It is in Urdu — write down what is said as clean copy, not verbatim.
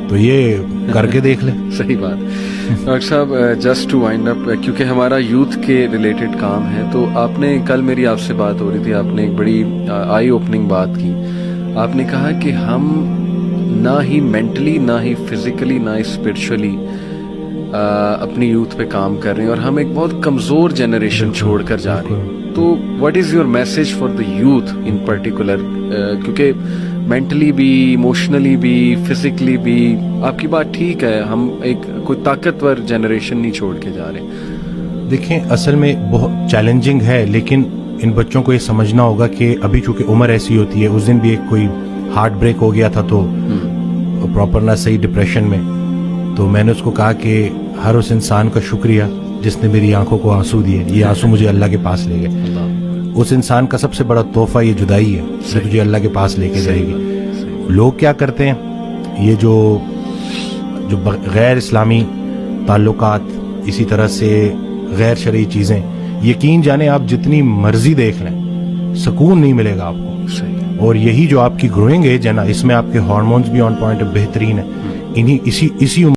تو یہ کر کے دیکھ لیں. صحیح بات. ڈاکٹر صاحب جسٹ ٹو وائنڈ اپ، کیونکہ ہمارا یوتھ کے ریلیٹڈ کام ہے، تو آپ نے کل میری آپ سے بات ہو رہی تھی، آپ نے ایک بڑی آئی اوپننگ بات کی. آپ نے کہا کہ ہم نہ ہی مینٹلی، نہ ہی فزیکلی، نہ ہی اسپرچولی اپنی یوتھ پہ کام کر رہے ہیں، اور ہم ایک بہت کمزور جنریشن چھوڑ کر جا رہے ہیں. تو what is your message for the youth in particular? کیونکہ مینٹلی بھی، ایموشنلی بھی، فزیکلی بھی آپ کی بات ٹھیک ہے، ہم ایک کوئی طاقتور جنریشن نہیں چھوڑ کے جا رہے. دیکھیں اصل میں بہت چیلنجنگ ہے، لیکن ان بچوں کو یہ سمجھنا ہوگا کہ ابھی چونکہ عمر ایسی ہوتی ہے. اس دن بھی ایک کوئی ہارٹ بریک ہو گیا تھا تو پراپر نہ صحیح ڈپریشن میں، تو میں نے اس کو کہا کہ ہر اس انسان کا شکریہ جس نے میری آنکھوں کو آنسو دیے. یہ آنسو مجھے اللہ کے پاس لے گئے. اس انسان کا سب سے بڑا تحفہ یہ جدائی ہے جو تجھے اللہ کے پاس لے کے جائے گی. لوگ کیا کرتے ہیں، یہ جو غیر اسلامی تعلقات، اسی طرح سے غیر شرعی چیزیں، یقین جانیں آپ جتنی مرضی دیکھ لیں سکون نہیں ملے گا آپ کو. اور یہی جو آپ کی گروئنگ ایج ہے نا، اس میں آپ کے ہارمونز بھی آن پوائنٹ بہترین ہیں. اسی